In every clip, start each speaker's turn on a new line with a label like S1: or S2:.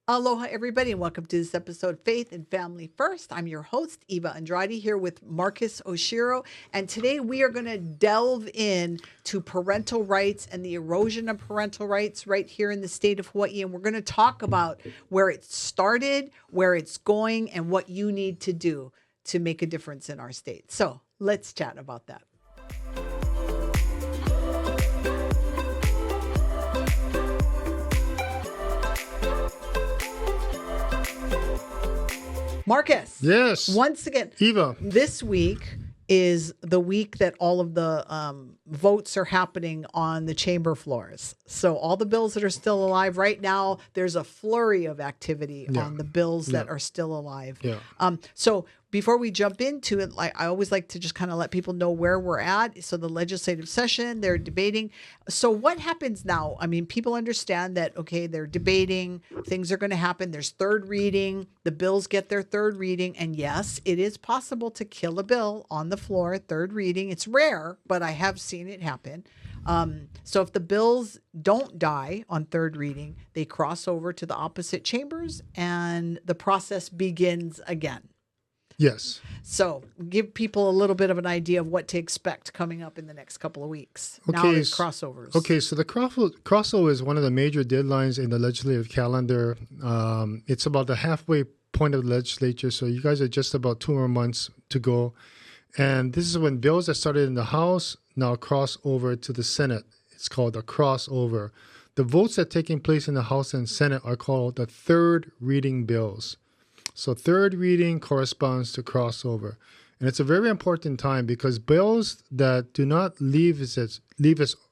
S1: Aloha, everybody, and welcome to this episode, Faith and Family First. I'm your host, Eva Andrade, here with Marcus Oshiro. And today we are going to delve in to parental rights and the erosion of parental rights right here in the state of Hawaii. And we're going to talk about where it started, where it's going, and what you need to do to make a difference in our state. So let's chat about that. Marcus.
S2: Yes.
S1: Once again,
S2: Eva.
S1: This week is the week that all of the votes are happening on the chamber floors. So all the bills that are still alive right now, there's a flurry of activity on the bills that are still alive.
S2: Yeah.
S1: So before we jump into it, I always like to just kind of let people know where we're at. So the legislative session, they're debating. So what happens now? I mean, people understand that, okay, they're debating, things are going to happen. There's third reading, the bills get their third reading. And yes, it is possible to kill a bill on the floor, third reading. It's rare, but I have seen it happen. So if the bills don't die on third reading, they cross over to the opposite chambers and the process begins again.
S2: Yes.
S1: So give people a little bit of an idea of what to expect coming up in the next couple of weeks.
S2: Okay,
S1: Now there's crossovers.
S2: Okay, so the crossover is one of the major deadlines in the legislative calendar. It's about the halfway point of the legislature, so you guys are just about 2 more months to go. And this is when bills that started in the House now cross over to the Senate. It's called a crossover. The votes that are taking place in the House and Senate are called the third reading bills. So third reading corresponds to crossover. And it's a very important time because bills that do not leave its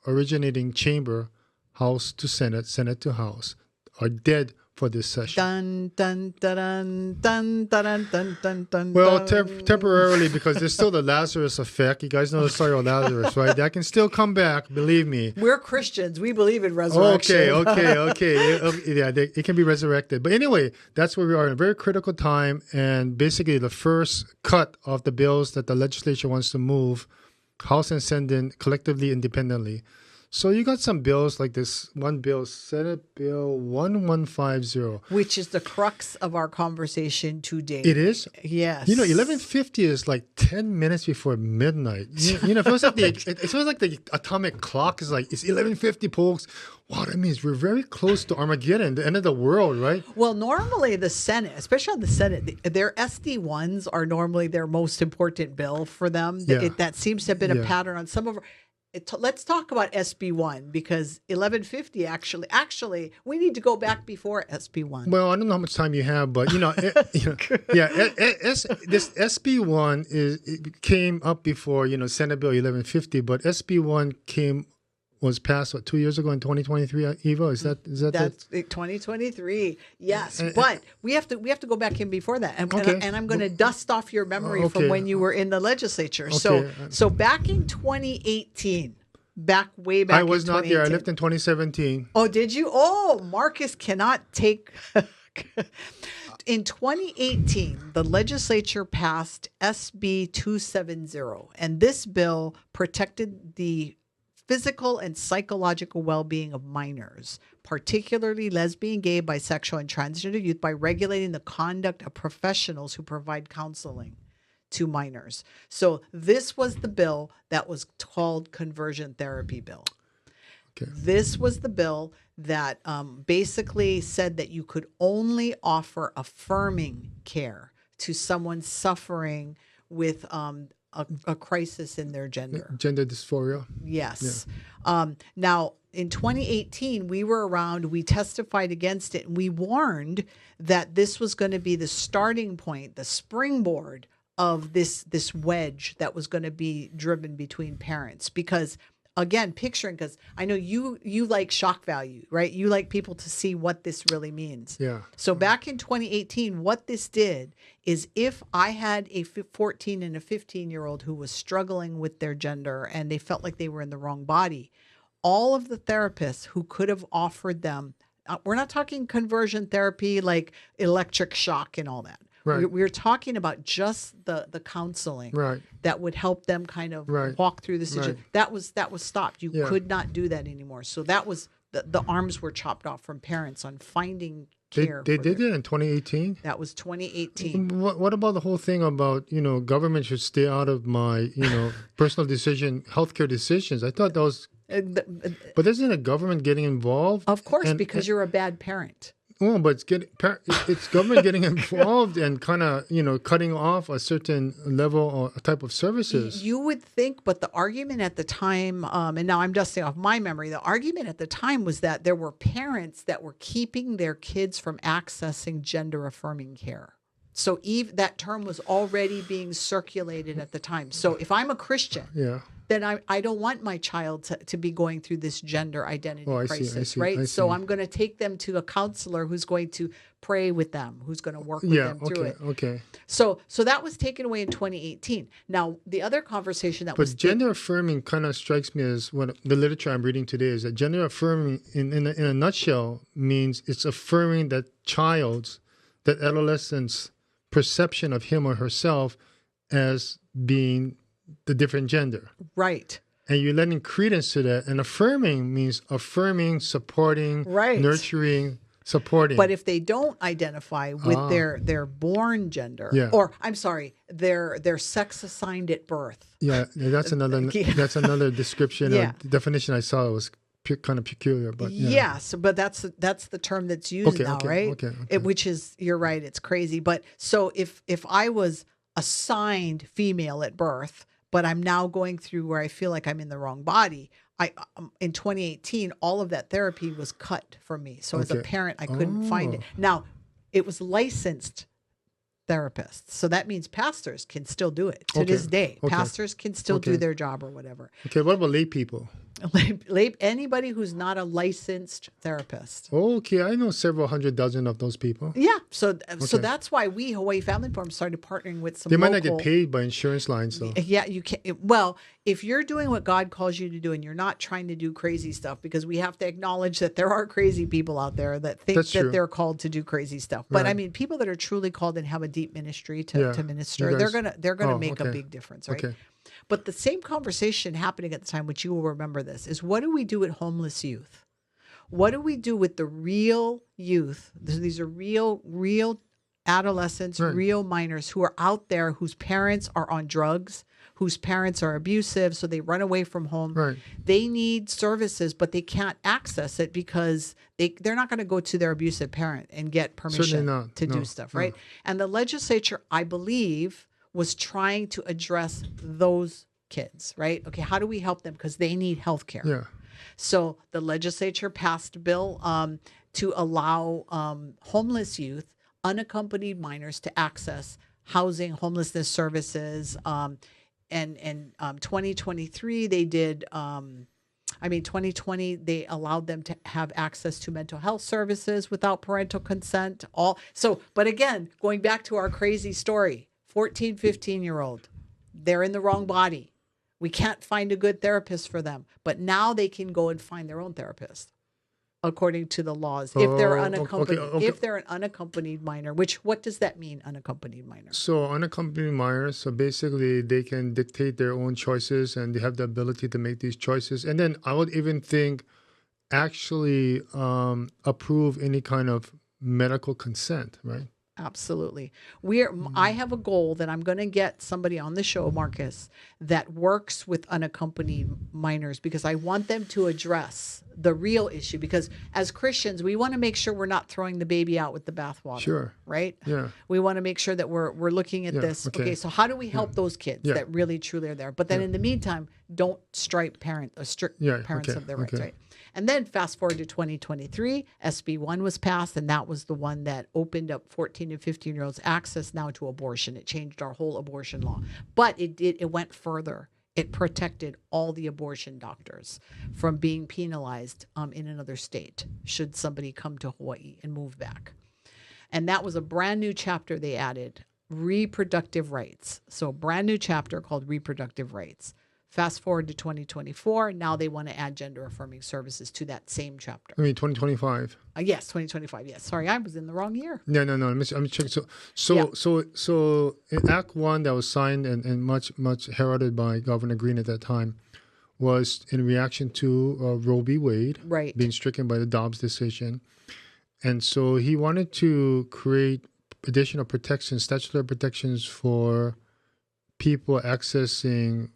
S2: originating chamber, House to Senate, Senate to House, are dead for this session.
S1: Dun, dun, dun, dun, dun, dun, dun, dun,
S2: Well,
S1: dun.
S2: temporarily, because there's still the Lazarus effect. You guys know the story of Lazarus, right? That can still come back, believe me.
S1: We're Christians. We believe in resurrection.
S2: Okay. It can be resurrected. But anyway, that's where we are in a very critical time. And basically, the first cut of the bills that the legislature wants to move, House and Senate collectively, independently. So you got some bills like this one bill, Senate Bill 1150.
S1: Which is the crux of our conversation today.
S2: It is?
S1: Yes.
S2: 1150 is like 10 minutes before midnight. It feels like the atomic clock is like, it's 1150, folks. Wow, that means we're very close to Armageddon, the end of the world, right?
S1: Well, normally the Senate, especially on the Senate, their SD1s are normally their most important bill for them.
S2: Yeah.
S1: That seems to have been a pattern on some of our... Let's talk about SB1 because 1150 actually we need to go back before SB1.
S2: Well, I don't know how much time you have, but this SB1 came up before Senate Bill 1150, but SB1 was passed 2 years ago in 2023. Eva, is that
S1: that's 2023? Yes, but we have to go back in before that, and I'm going to dust off your memory from when you were in the legislature.
S2: Okay.
S1: So back in 2018, way back.
S2: I was not there. I left in 2017.
S1: Oh, did you? Oh, Marcus cannot take. In 2018, the legislature passed SB 270, and this bill protected the physical and psychological well-being of minors, particularly lesbian, gay, bisexual, and transgender youth, by regulating the conduct of professionals who provide counseling to minors. So this was the bill that was called conversion therapy bill.
S2: Okay.
S1: This was the bill that basically said that you could only offer affirming care to someone suffering with a crisis in their gender.
S2: Gender dysphoria.
S1: Yes. Yeah. Now, in 2018, we were around, we testified against it, and we warned that this was going to be the starting point, the springboard of this wedge that was going to be driven between parents. Because again, because I know you like shock value, right? You like people to see what this really means.
S2: Yeah.
S1: So back in 2018, what this did is if I had a 14 and a 15-year-old who was struggling with their gender and they felt like they were in the wrong body, all of the therapists who could have offered them, we're not talking conversion therapy like electric shock and all that.
S2: Right.
S1: We're talking about just the counseling that would help them kind of walk through the situation. That was stopped. You could not do that anymore. So that was the arms were chopped off from parents on finding care.
S2: They did it in 2018?
S1: That was 2018.
S2: What about the whole thing about, government should stay out of my, personal healthcare decisions? I thought that was... But isn't the government getting involved?
S1: Of course, because you're a bad parent.
S2: Well, but it's government getting involved and kind of, cutting off a certain level or type of services.
S1: You would think, but the argument at the time, and now I'm dusting off my memory, the argument at the time was that there were parents that were keeping their kids from accessing gender-affirming care. So that term was already being circulated at the time. So if I'm a Christian, then I don't want my child to be going through this gender identity crisis, right? So I'm going to take them to a counselor who's going to pray with them, who's going to work with them through it.
S2: Okay.
S1: So that was taken away in 2018. Now, the other conversation that was...
S2: But gender affirming kind of strikes me as what the literature I'm reading today is that gender affirming, in a nutshell, means it's affirming that adolescent's perception of him or herself as being the different gender.
S1: Right.
S2: And you're lending credence to that. And affirming means affirming, supporting, nurturing, supporting.
S1: But if they don't identify with their born gender, or I'm sorry, their sex assigned at birth.
S2: Yeah, that's another description or definition I saw. It was kind of peculiar, but
S1: yes, but that's the term that's used now, right?
S2: Okay.
S1: Which is, you're right, it's crazy. But so if I was assigned female at birth, but I'm now going through where I feel like I'm in the wrong body, in 2018, all of that therapy was cut from me. So as a parent, I couldn't find it. Now, it was licensed therapists. So that means pastors can still do it to this day. Pastors can still do their job or whatever.
S2: Okay, what about lay people?
S1: Anybody who's not a licensed therapist.
S2: Okay, I know several dozen of those people.
S1: Yeah, so that's why we, Hawaii Family Forum, started partnering with some
S2: They might not get paid by insurance lines, though.
S1: Yeah, you can. Well, if you're doing what God calls you to do and you're not trying to do crazy stuff, because we have to acknowledge that there are crazy people out there that think they're called to do crazy stuff. But I mean, people that are truly called and have a deep ministry to minister, they're gonna make a big difference, right? Okay. But the same conversation happening at the time, which you will remember this, is what do we do with homeless youth? What do we do with the real youth? These are real adolescents, real minors who are out there, whose parents are on drugs, whose parents are abusive, so they run away from home. Right. They need services, but they can't access it because they're not going to go to their abusive parent and get permission to do stuff, right? And the legislature, I believe, was trying to address those kids, right? Okay, how do we help them? Because they need health care. Yeah. So the legislature passed a bill to allow homeless youth, unaccompanied minors, to access housing, homelessness services. And 2023, they did... 2020, they allowed them to have access to mental health services without parental consent. But again, going back to our crazy story, 14, 15-year-old, they're in the wrong body. We can't find a good therapist for them. But now they can go and find their own therapist, according to the laws, if they're unaccompanied. If they're an unaccompanied minor, what does that mean, unaccompanied minor?
S2: So unaccompanied minors, so basically they can dictate their own choices and they have the ability to make these choices. And then I would even think actually approve any kind of medical consent, right?
S1: Absolutely. I have a goal that I'm going to get somebody on the show, Marcus, that works with unaccompanied minors, because I want them to address the real issue. Because as Christians, we want to make sure we're not throwing the baby out with the bathwater. Sure. Right? Yeah. We want to make sure that we're looking at this. Okay, so how do we help those kids that really truly are there? But then in the meantime, don't stripe parents of their rights, right? And then fast forward to 2023, SB 1 was passed, and that was the one that opened up 14 and 15-year-olds access now to abortion. It changed our whole abortion law. But it went further. It protected all the abortion doctors from being penalized in another state should somebody come to Hawaii and move back. And that was a brand new chapter they added, reproductive rights. So a brand new chapter called reproductive rights. Fast forward to 2024. Now they want to add gender affirming services to that same chapter.
S2: 2025.
S1: Yes, 2025. Yes. Sorry, I was in the wrong year.
S2: No. I'm checking. So in Act 1 that was signed and much heralded by Governor Green at that time was in reaction to Roe v. Wade being stricken by the Dobbs decision. And so he wanted to create additional protections, statutory protections for people accessing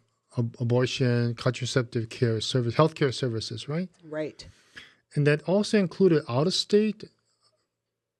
S2: abortion, contraceptive care service, healthcare services, right?
S1: Right.
S2: And that also included out-of-state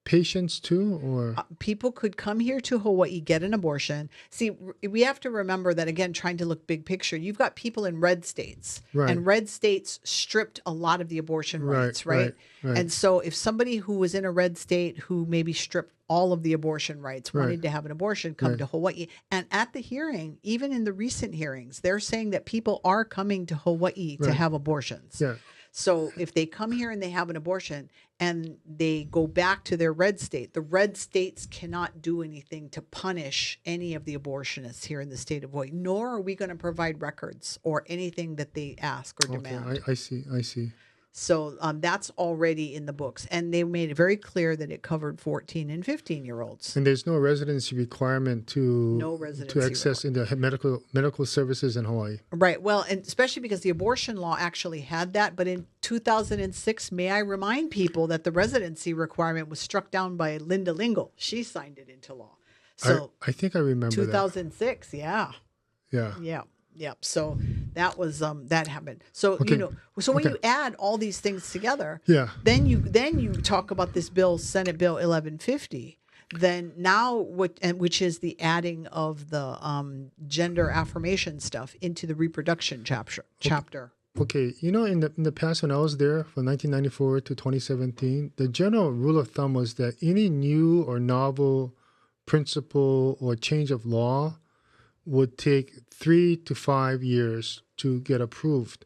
S2: patients too, or
S1: People could come here to Hawaii, get an abortion. See, we have to remember that, again, trying to look big picture, you've got people in red states,
S2: Right.
S1: and red states stripped a lot of the abortion rights, right?
S2: Right.
S1: And so if somebody who was in a red state who maybe stripped all of the abortion rights wanted to have an abortion, come to Hawaii. And at the hearing, even in the recent hearings, they're saying that people are coming to Hawaii to have abortions.
S2: Yeah.
S1: So if they come here and they have an abortion and they go back to their red state, the red states cannot do anything to punish any of the abortionists here in the state of Hawaii, nor are we going to provide records or anything that they ask or demand.
S2: I see.
S1: So that's already in the books. And they made it very clear that it covered 14 and 15-year-olds.
S2: And there's no residency requirement to access into medical services in Hawaii.
S1: Right. Well, and especially because the abortion law actually had that. But in 2006, may I remind people that the residency requirement was struck down by Linda Lingle. She signed it into law. So
S2: I think I remember
S1: 2006,
S2: that.
S1: Yeah. Yep. So that was that happened. So so when you add all these things together, then you talk about this bill, Senate Bill 1150. Then now which is the adding of the gender affirmation stuff into the reproduction chapter.
S2: Okay, in the past when I was there from 1994 to 2017, the general rule of thumb was that any new or novel principle or change of law would take 3 to 5 years to get approved.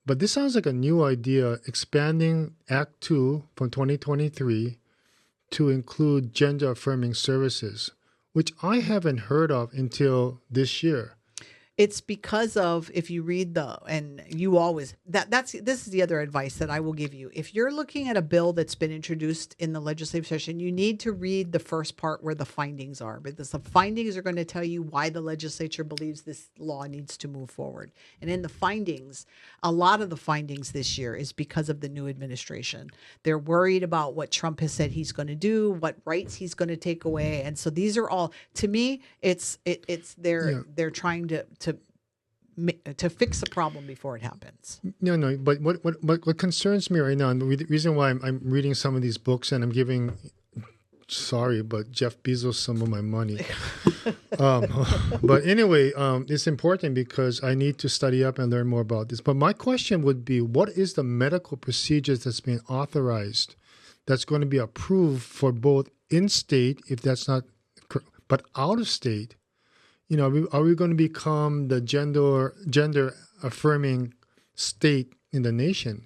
S2: But this sounds like a new idea, expanding Act 2 from 2023 to include gender-affirming services, which I haven't heard of until this year.
S1: It's because of, if you read this is the other advice that I will give you. If you're looking at a bill that's been introduced in the legislative session, you need to read the first part where the findings are, because the findings are going to tell you why the legislature believes this law needs to move forward. And in the findings, a lot of the findings this year is because of the new administration. They're worried about what Trump has said he's going to do, what rights he's going to take away. And so these are all, to me, they're trying to fix a problem before it happens.
S2: No. But what concerns me right now, and the reason why I'm reading some of these books and I'm giving, but Jeff Bezos some of my money. But anyway, it's important because I need to study up and learn more about this. But my question would be, what is the medical procedures that's being authorized that's going to be approved for both in-state, if that's not, but out-of-state? Are we going to become the gender affirming state in the nation?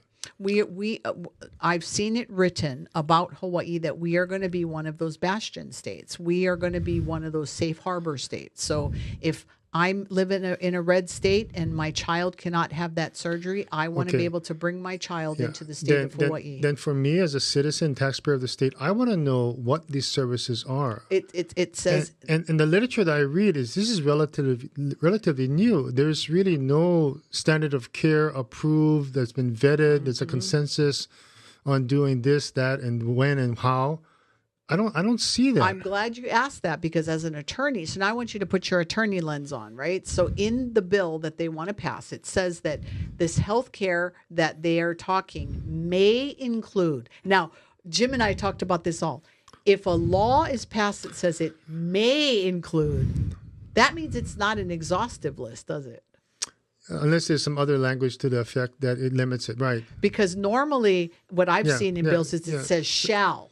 S2: I've seen it written about Hawaii that we are going to be one of those bastion states. We are going to be one of those safe harbor states. So if I live in a red state and my child cannot have that surgery, I want to be able to bring my child into the state of Hawaii. Then for me as a citizen, taxpayer of the state, I want to know what these services are.
S1: It says...
S2: And the literature that I read this is relatively new. There's really no standard of care approved that's been vetted. There's a consensus on doing this, that, and when and how. I don't see that.
S1: I'm glad you asked that, because as an attorney, so now I want you to put your attorney lens on, right? So in the bill that they want to pass, it says that this health care that they are talking may include. Now, Jim and I talked about this all. If a law is passed that says it may include, that means it's not an exhaustive list, does it?
S2: Unless there's some other language to the effect that it limits it, right?
S1: Because normally what I've seen in bills is it says shall.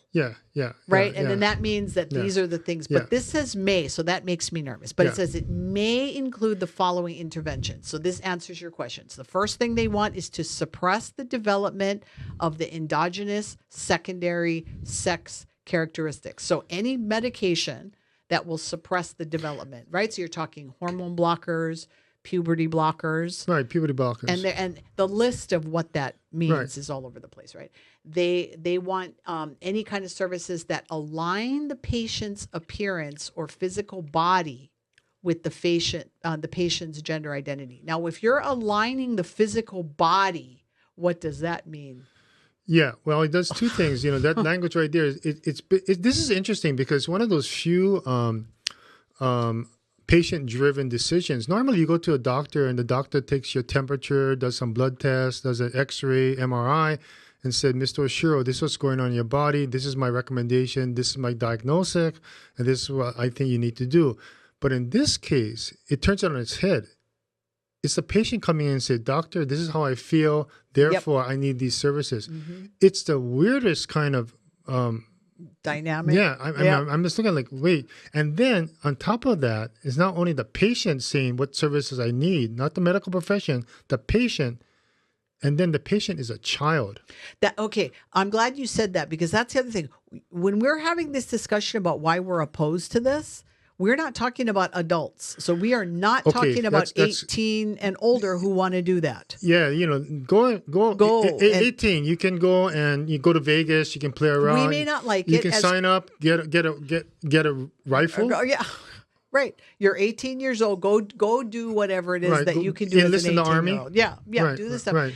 S1: Right. And then that means that these are the things. But this says may, so that makes me nervous. But it says it may include the following interventions. So this answers your questions. The first thing they want is to suppress the development of the endogenous secondary sex characteristics. So any medication that will suppress the development, right? So you're talking hormone blockers, puberty blockers.
S2: Right, puberty blockers.
S1: And the list of what that means is all over the place, right? They want any kind of services that align the patient's appearance or physical body with the patient's gender identity. Now, if you're aligning the physical body, what does that mean?
S2: Yeah, well, it does two things. That language right there. This is interesting because one of those few patient-driven decisions. Normally, you go to a doctor and the doctor takes your temperature, does some blood tests, does an X-ray, MRI, and said, "Mr. Oshiro, this is what's going on in your body. This is my recommendation. This is my diagnosis, and this is what I think you need to do." But in this case, it turns it on its head. It's the patient coming in and say, "Doctor, this is how I feel. Therefore, I need these services." Mm-hmm. It's the weirdest kind of
S1: dynamic.
S2: Yeah, I'm just looking like, wait. And then on top of that, it's not only the patient saying what services I need, not the medical profession, the patient. And then the patient is a child.
S1: Okay, I'm glad you said that because that's the other thing. When we're having this discussion about why we're opposed to this, we're not talking about adults. So we are not talking about 18 and older who want to do that.
S2: Yeah, go 18. You can go and you go to Vegas. You can play around.
S1: We may not like
S2: you
S1: it.
S2: You can sign up, get a rifle.
S1: Yeah. Right. You're 18 years old. Go do whatever it is that you can do as an 18-year-old. Yeah. Right, do this stuff.
S2: Right.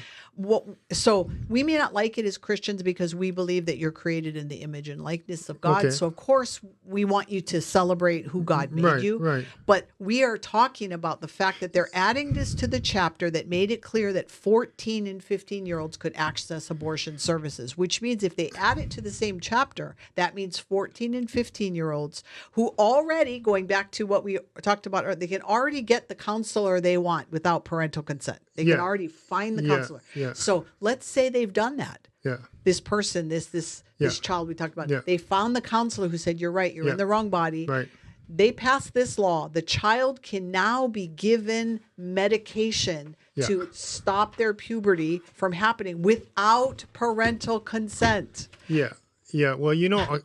S1: So we may not like it as Christians because we believe that you're created in the image and likeness of God. Okay. So of course we want you to celebrate who God made you.
S2: Right.
S1: But we are talking about the fact that they're adding this to the chapter that made it clear that 14 and 15-year-olds could access abortion services, which means if they add it to the same chapter, that means 14 and 15-year-olds who already, going back to what we talked about, they can already get the counselor they want without parental consent. They can already find the counselor.
S2: Yeah.
S1: So let's say they've done that.
S2: Yeah.
S1: This person, this child we talked about, they found the counselor who said, "You're right, you're in the wrong body."
S2: Right.
S1: They passed this law. The child can now be given medication to stop their puberty from happening without parental consent.
S2: Yeah. Yeah, well,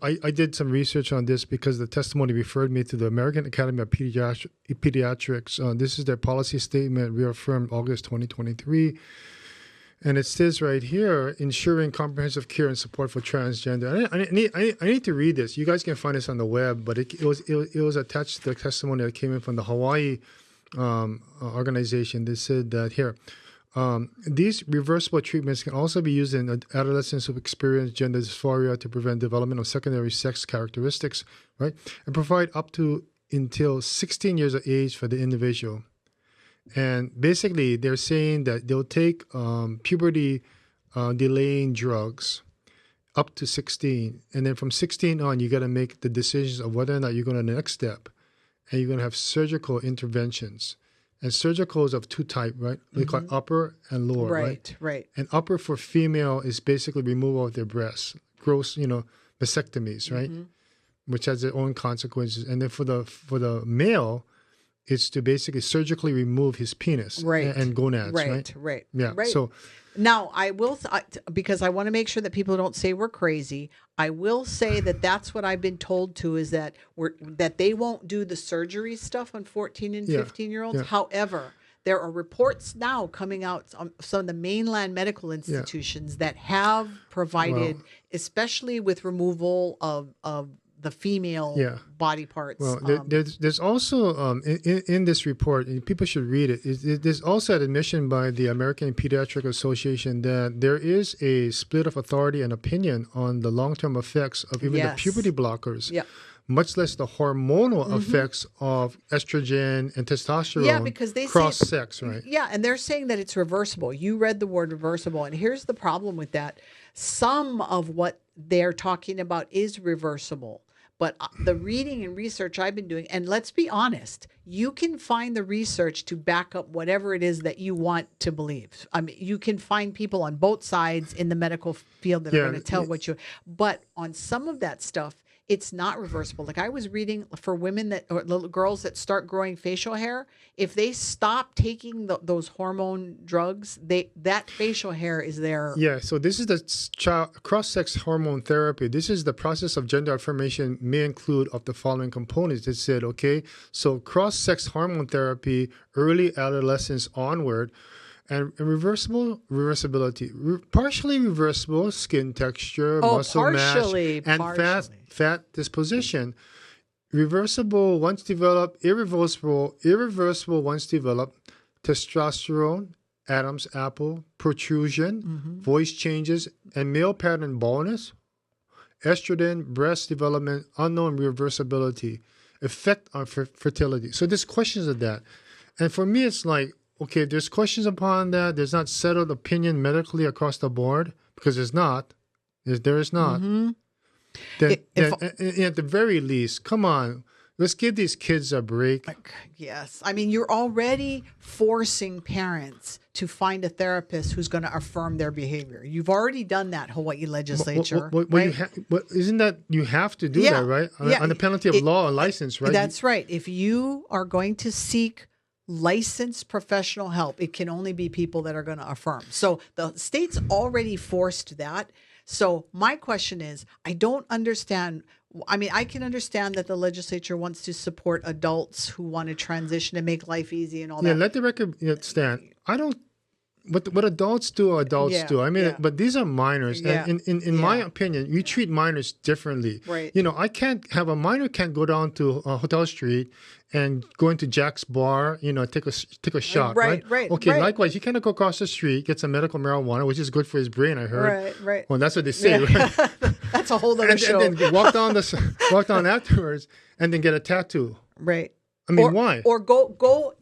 S2: I did some research on this because the testimony referred me to the American Academy of Pediatrics. This is their policy statement reaffirmed August 2023. And it says right here, ensuring comprehensive care and support for transgender. I need to read this. You guys can find this on the web, but it was attached to the testimony that came in from the Hawaii organization. They said that here, these reversible treatments can also be used in adolescents who experience gender dysphoria to prevent development of secondary sex characteristics, right? And provide up to until 16 years of age for the individual. And basically, they're saying that they'll take puberty delaying drugs up to 16. And then from 16 on, you got to make the decisions of whether or not you're going to the next step. And you're going to have surgical interventions. And surgical is of two types, right? They call it upper and lower, right?
S1: Right.
S2: And upper for female is basically removal of their breasts, gross, vasectomies, right? Mm-hmm. Which has their own consequences. And then for the male, it's to basically surgically remove his penis and gonads, right?
S1: Right.
S2: Yeah.
S1: Right.
S2: So
S1: now I will, because I want to make sure that people don't say we're crazy. I will say that that's what I've been told to is that that they won't do the surgery stuff on 14 and 15-year-olds. Yeah. However, there are reports now coming out on some of the mainland medical institutions that have provided, especially with removal of the female body parts.
S2: Well, there's also in this report, and people should read it. There's also an admission by the American Pediatric Association that there is a split of authority and opinion on the long-term effects of even the puberty blockers. Yeah. Much less the hormonal effects of estrogen and testosterone.
S1: Yeah, because they
S2: cross-sex, right?
S1: Yeah, and they're saying that it's reversible. You read the word reversible, and here's the problem with that. Some of what they're talking about is reversible. But the reading and research I've been doing, and let's be honest, you can find the research to back up whatever it is that you want to believe. I mean, you can find people on both sides in the medical field that are going to tell what you. But on some of that stuff, it's not reversible. Like I was reading for women or little girls that start growing facial hair, if they stop taking those hormone drugs, that facial hair is there.
S2: Yeah, so this is the cross-sex hormone therapy. This is the process of gender affirmation may include of the following components. It said, okay, so cross-sex hormone therapy, early adolescence onward, and reversibility. Partially reversible skin texture, muscle mass, and fat disposition. Reversible once developed, irreversible once developed. Testosterone Adam's apple, protrusion, voice changes, and male pattern baldness, estrogen, breast development, unknown reversibility, effect on fertility. So there's questions of that. And for me, it's like, okay, there's questions upon that. There's not settled opinion medically across the board, because there's not. There is not. Then at the very least, come on, let's give these kids a break.
S1: Yes. I mean, you're already forcing parents to find a therapist who's going to affirm their behavior. You've already done that, Hawaii legislature. Right?
S2: Isn't that you have to do that, right? On the penalty of law and license, right?
S1: That's right. If you are going to seek licensed professional help, it can only be people that are going to affirm. So the state's already forced that. So my question is, I don't understand. I mean, I can understand that the legislature wants to support adults who want to transition and make life easy and all that.
S2: Yeah, let the record stand. I don't. What adults do, adults do. I mean, but these are minors, and in my opinion, you treat minors differently.
S1: Right.
S2: You know, a minor can't go down to Hotel Street and go into Jack's bar. You know, take a shot. Right. Okay. Likewise, he cannot go across the street, get some medical marijuana, which is good for his brain. I heard. Right. Well, that's what they say. Right?
S1: That's a whole other show.
S2: And then walk down afterwards, and then get a tattoo.
S1: Right.
S2: I mean, why?
S1: Or go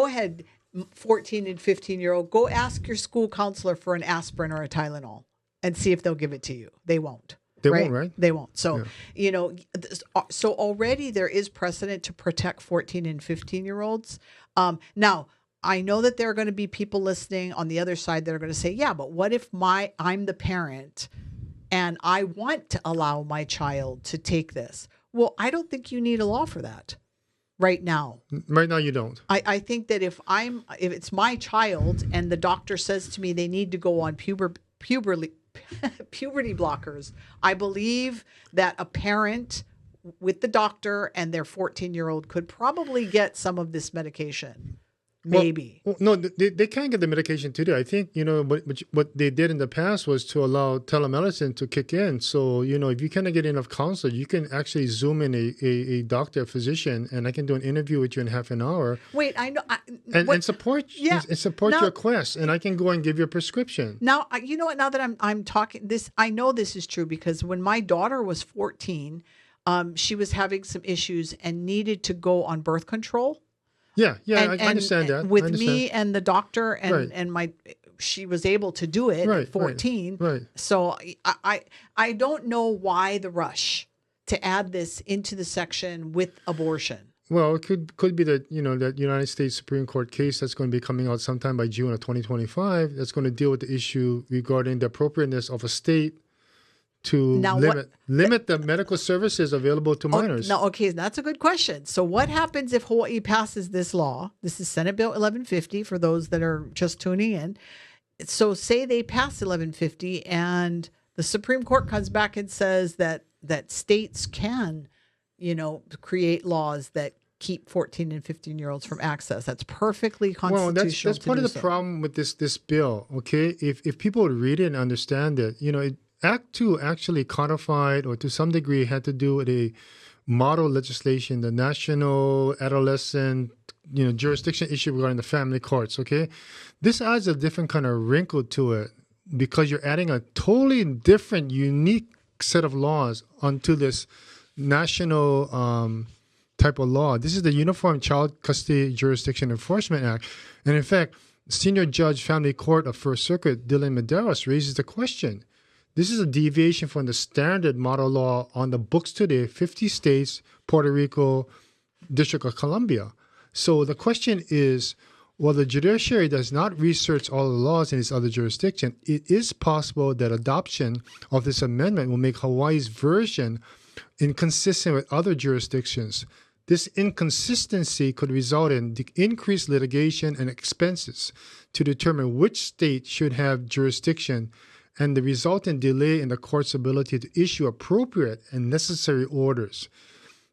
S1: ahead. 14 and 15-year-old, go ask your school counselor for an aspirin or a Tylenol and see if they'll give it to you. They won't.
S2: They won't, right?
S1: They won't. So, you know, so already there is precedent to protect 14 and 15-year-olds. Now, I know that there are going to be people listening on the other side that are going to say, yeah, but what if I'm the parent and I want to allow my child to take this? Well, I don't think you need a law for that. Right now you don't. I think that if it's my child and the doctor says to me they need to go on puberty blockers, I believe that a parent with the doctor and their 14-year-old could probably get some of this medication. Maybe.
S2: Well, no, they can't get the medication today. I think, you know, what they did in the past was to allow telemedicine to kick in. So, you know, if you cannot get enough counsel, you can actually Zoom in a doctor, a physician, and I can do an interview with you in half an hour.
S1: Wait, I know.
S2: And support your quest, and I can go and give you a prescription.
S1: Now, you know what, now that I'm talking this, I know this is true because when my daughter was 14, she was having some issues and needed to go on birth control.
S2: Yeah, I understand that.
S1: With me and the doctor and she was able to do it at 14.
S2: Right.
S1: So I don't know why the rush to add this into the section with abortion.
S2: Well, it could be that, you know, that United States Supreme Court case that's going to be coming out sometime by June of 2025 that's going to deal with the issue regarding the appropriateness of a state to limit the medical services available to minors.
S1: Okay, that's a good question. So what happens if Hawaii passes this law? This is Senate Bill 1150 for those that are just tuning in. So say they pass 1150 and the Supreme Court comes back and says that states can, you know, create laws that keep 14 and 15-year-olds from access. That's perfectly constitutional.
S2: Well, that's part of the problem with this bill, okay? If people would read it and understand it, you know, Act 2 actually codified, or to some degree had to do with a model legislation, the national adolescent, you know, jurisdiction issue regarding the family courts, okay? This adds a different kind of wrinkle to it because you're adding a totally different, unique set of laws onto this national type of law. This is the Uniform Child Custody Jurisdiction Enforcement Act. And in fact, Senior Judge Family Court of First Circuit, Dylan Medeiros, raises the question. This is a deviation from the standard model law on the books today, 50 states, Puerto Rico, District of Columbia. So the question is, while the judiciary does not research all the laws in its other jurisdiction, it is possible that adoption of this amendment will make Hawaii's version inconsistent with other jurisdictions. This inconsistency could result in increased litigation and expenses to determine which state should have jurisdiction, and the resultant delay in the court's ability to issue appropriate and necessary orders.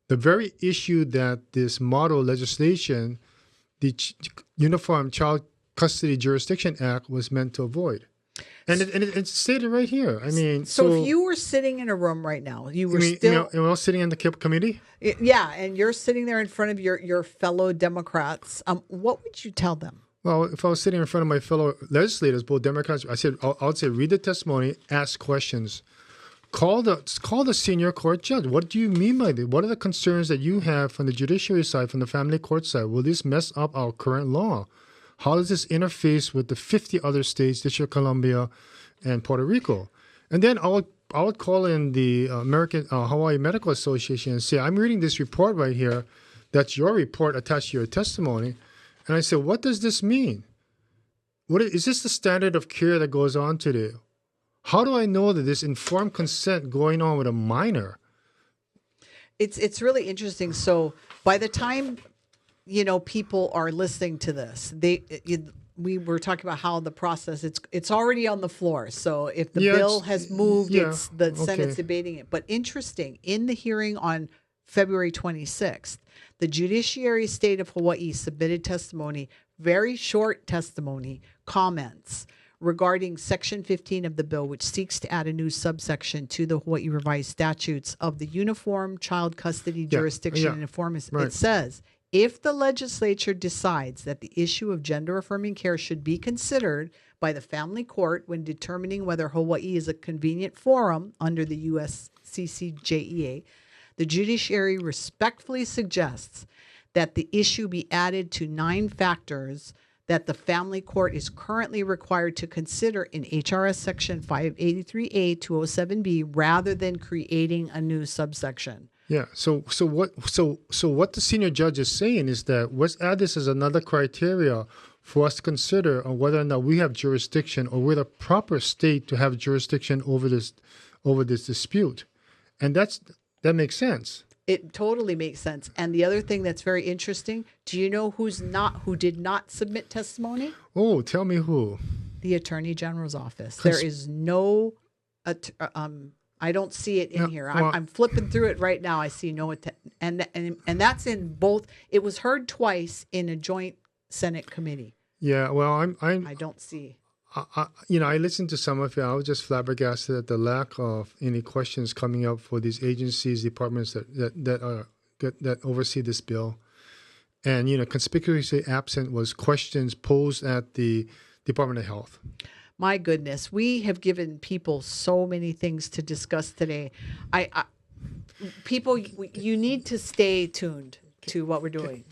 S2: The very issue that this model legislation, the Uniform Child Custody Jurisdiction Act, was meant to avoid. And it's stated right here. I mean,
S1: so if you were sitting in a room right now,
S2: we're all sitting in the committee?
S1: Yeah, and you're sitting there in front of your fellow Democrats. What would you tell them?
S2: Well, if I was sitting in front of my fellow legislators, both Democrats, I would say read the testimony, ask questions, call the senior court judge. What do you mean by this? What are the concerns that you have from the judiciary side, from the family court side? Will this mess up our current law? How does this interface with the 50 other states, District of Columbia, and Puerto Rico? And then I would call in the American Hawaii Medical Association and say, I'm reading this report right here. That's your report attached to your testimony. And I said, what does this mean? Is this the standard of care that goes on today? How do I know that there's informed consent going on with a minor?
S1: It's really interesting. So by the time, people are listening to this, we were talking about how the process, it's already on the floor. So if the bill has moved, it's the Senate's debating it. But interesting, in the hearing on February 26th, the Judiciary State of Hawaii submitted testimony, very short testimony, comments regarding Section 15 of the bill, which seeks to add a new subsection to the Hawaii Revised Statutes of the Uniform Child Custody Jurisdiction and Informants. Right. It says, if the legislature decides that the issue of gender-affirming care should be considered by the family court when determining whether Hawaii is a convenient forum under the USCCJEA, the judiciary respectfully suggests that the issue be added to 9 factors that the family court is currently required to consider in HRS Section 583A 207B rather than creating a new subsection.
S2: Yeah. So what the senior judge is saying is that let's add this as another criteria for us to consider on whether or not we have jurisdiction or we're the proper state to have jurisdiction over this dispute, and that makes sense.
S1: It totally makes sense. And the other thing that's very interesting, do you know who did not submit testimony?
S2: Oh, tell me who.
S1: The Attorney General's office. There is no, I don't see it in here. I'm flipping through it right now. I see no, and that's in both. It was heard twice in a joint Senate committee.
S2: Yeah, well,
S1: I don't see.
S2: I listened to some of it. I was just flabbergasted at the lack of any questions coming up for these agencies, departments that oversee this bill. And, conspicuously absent was questions posed at the Department of Health.
S1: My goodness, we have given people so many things to discuss today. People, you need to stay tuned to what we're doing.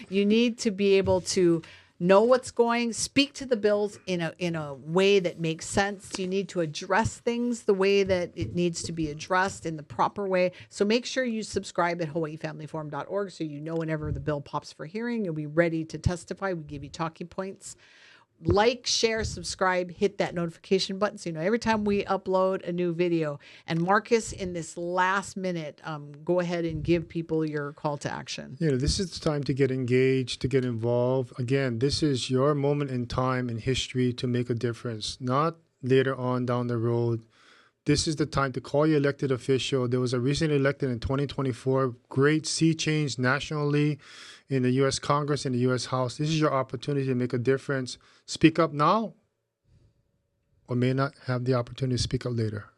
S1: You need to be able to know what's speak to the bills in a way that makes sense. You need to address things the way that it needs to be addressed in the proper way. So make sure you subscribe at hawaiifamilyforum.org so you know whenever the bill pops for hearing, you'll be ready to testify. We give you talking points. Like, share, subscribe, hit that notification button so you know every time we upload a new video. And Marcus, in this last minute, go ahead and give people your call to action.
S2: This is the time to get engaged, to get involved. Again, this is your moment in time in history to make a difference, not later on down the road. This is the time to call your elected official. There was a recently elected in 2024, great sea change nationally in the U.S. Congress and the U.S. House. This is your opportunity to make a difference. Speak up now or may not have the opportunity to speak up later.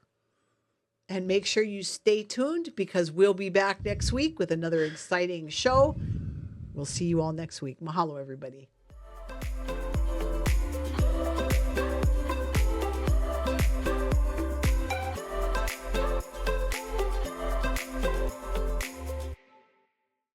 S1: And make sure you stay tuned because we'll be back next week with another exciting show. We'll see you all next week. Mahalo, everybody.